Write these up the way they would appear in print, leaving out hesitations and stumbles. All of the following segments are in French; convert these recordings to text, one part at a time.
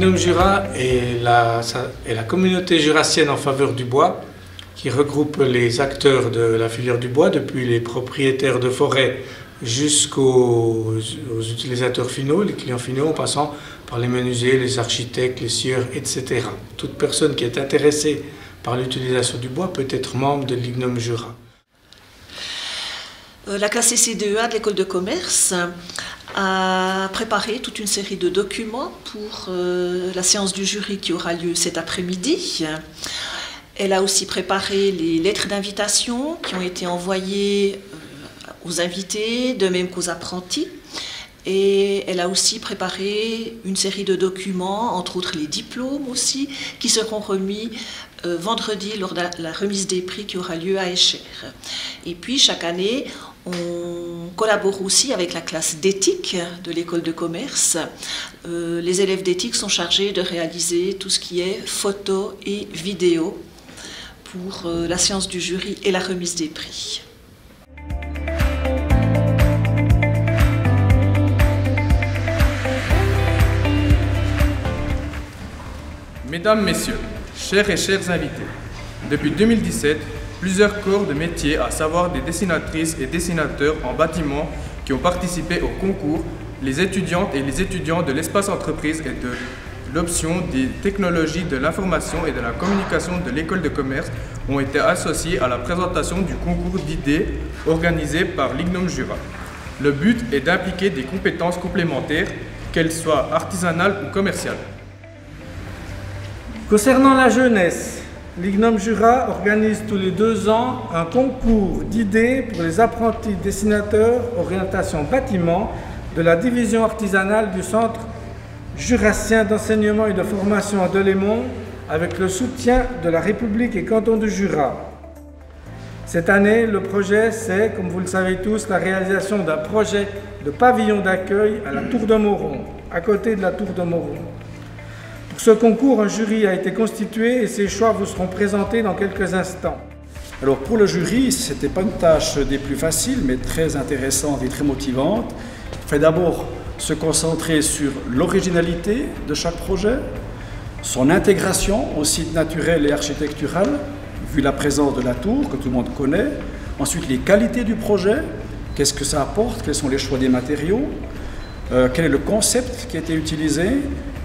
L'ignome Jura est la communauté jurassienne en faveur du bois qui regroupe les acteurs de la filière du bois, depuis les propriétaires de forêt jusqu'aux utilisateurs finaux, les clients finaux, en passant par les menuisiers, les architectes, les scieurs, etc. Toute personne qui est intéressée par l'utilisation du bois peut être membre de l'Ignome Jura. La classe CCDEA de l'école de commerce a préparé toute une série de documents pour la séance du jury qui aura lieu cet après-midi. Elle a aussi préparé les lettres d'invitation qui ont été envoyées aux invités, de même qu'aux apprentis. Et elle a aussi préparé une série de documents, entre autres les diplômes aussi, qui seront remis vendredi lors de la remise des prix qui aura lieu à Escher. Et puis chaque année, on collabore aussi avec la classe d'éthique de l'école de commerce. Les élèves d'éthique sont chargés de réaliser tout ce qui est photo et vidéo pour la séance du jury et la remise des prix. Mesdames, Messieurs, chers et chers invités, depuis 2017, plusieurs corps de métiers, à savoir des dessinatrices et dessinateurs en bâtiment qui ont participé au concours, les étudiantes et les étudiants de l'espace entreprise et de l'option des technologies de l'information et de la communication de l'école de commerce ont été associés à la présentation du concours d'idées organisé par l'Ignome Jura. Le but est d'impliquer des compétences complémentaires, qu'elles soient artisanales ou commerciales. Concernant la jeunesse, l'Ignome Jura organise tous les 2 ans un concours d'idées pour les apprentis dessinateurs orientation bâtiment de la division artisanale du Centre jurassien d'enseignement et de formation à Delémont avec le soutien de la République et canton du Jura. Cette année, le projet, c'est, comme vous le savez tous, la réalisation d'un projet de pavillon d'accueil à la Tour de Mauron, à côté de la Tour de Mauron. Pour ce concours, un jury a été constitué et ses choix vous seront présentés dans quelques instants. Alors pour le jury, ce n'était pas une tâche des plus faciles, mais très intéressante et très motivante. Il fallait d'abord se concentrer sur l'originalité de chaque projet, son intégration au site naturel et architectural, vu la présence de la tour que tout le monde connaît. Ensuite, les qualités du projet, qu'est-ce que ça apporte, quels sont les choix des matériaux, quel est le concept qui a été utilisé.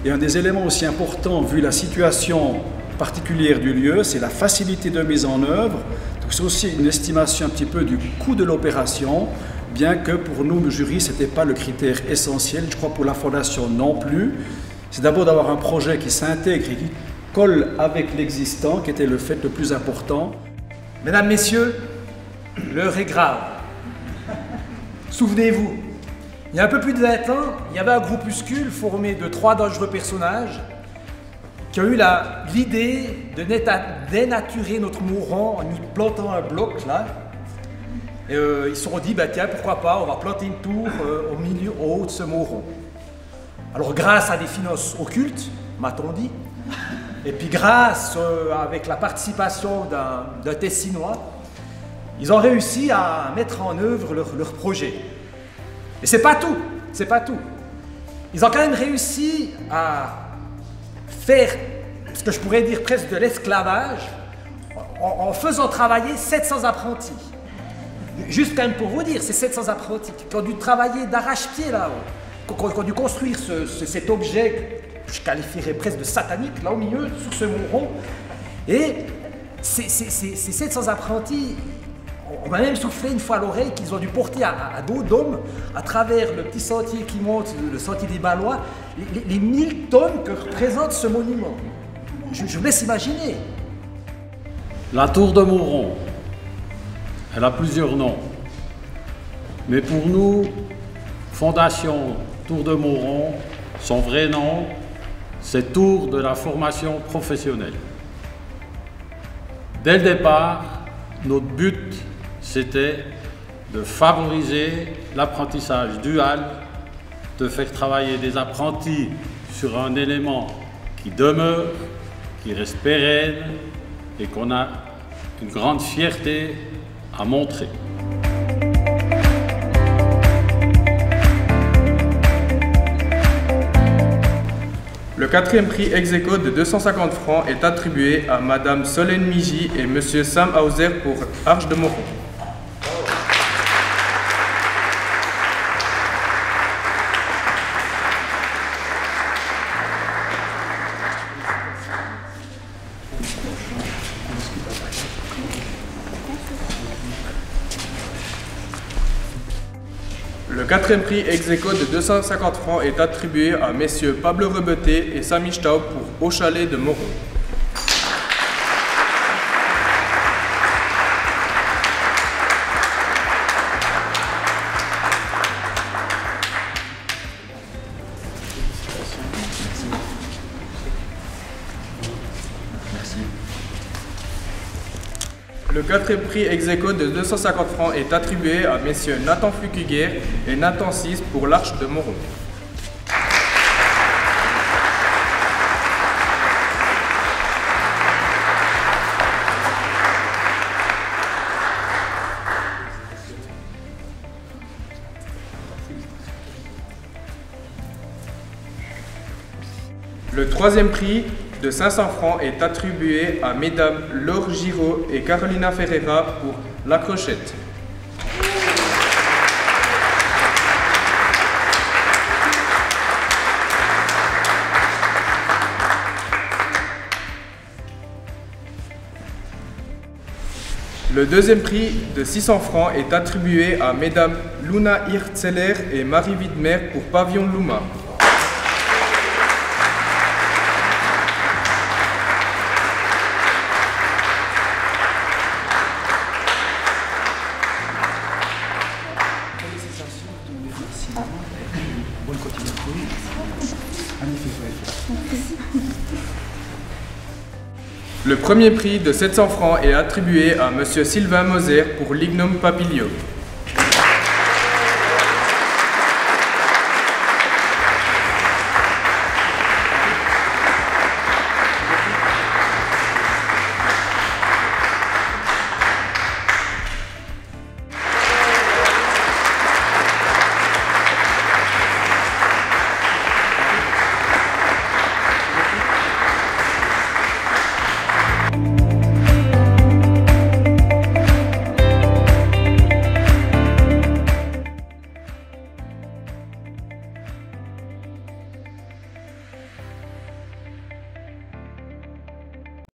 Et un des éléments aussi importants, vu la situation particulière du lieu, c'est la facilité de mise en œuvre. Donc c'est aussi une estimation un petit peu du coût de l'opération, bien que pour nous, le jury, ce n'était pas le critère essentiel. Je crois pour la fondation non plus. C'est d'abord d'avoir un projet qui s'intègre et qui colle avec l'existant, qui était le fait le plus important. Mesdames, Messieurs, l'heure est grave. Souvenez-vous, il y a un peu plus de 20 ans, il y avait un groupuscule formé de 3 dangereux personnages qui ont eu l'idée de dénaturer notre Mauron en y plantant un bloc là. Et, ils se sont dit, bah, tiens, pourquoi pas, on va planter une tour au haut de ce Mauron. Alors grâce à des finances occultes, m'a-t-on dit, et puis grâce avec la participation d'un Tessinois, ils ont réussi à mettre en œuvre leur projet. Et c'est pas tout, c'est pas tout. Ils ont quand même réussi à faire ce que je pourrais dire presque de l'esclavage en faisant travailler 700 apprentis. Juste quand même pour vous dire, ces 700 apprentis qui ont dû travailler d'arrache-pied là-haut, qui ont dû construire cet objet que je qualifierais presque de satanique là au milieu, sur ce Mauron. Et ces 700 apprentis, on m'a même soufflé une fois à l'oreille qu'ils ont dû porter à dos d'hommes, à travers le petit sentier qui monte, le sentier des Ballois, les 1000 tonnes que représente ce monument. Je vous laisse imaginer. La tour de Mauron, elle a plusieurs noms. Mais pour nous, Fondation Tour de Mauron, son vrai nom, c'est Tour de la formation professionnelle. Dès le départ, notre but, c'était de favoriser l'apprentissage dual, de faire travailler des apprentis sur un élément qui demeure, qui reste pérenne et qu'on a une grande fierté à montrer. Le quatrième prix ex aequo de 250 francs est attribué à Madame Solène Miji et Monsieur Sam Hauser pour Arche de Moron. Le quatrième prix ex aequo de 250 francs est attribué à messieurs Pablo Rebeté et Samy Staub pour Au Chalet de Moron. Le quatrième prix ex aequo de 250 francs est attribué à messieurs Nathan Flukuguer et Nathan Sis pour l'Arche de Moron. Le troisième prix de 500 francs est attribué à mesdames Laure Giraud et Carolina Ferreira pour La Crochette. Le deuxième prix de 600 francs est attribué à mesdames Luna Hirtzeler et Marie Widmer pour Pavillon Louma. Le premier prix de 700 francs est attribué à Monsieur Sylvain Moser pour Lignum Papilio.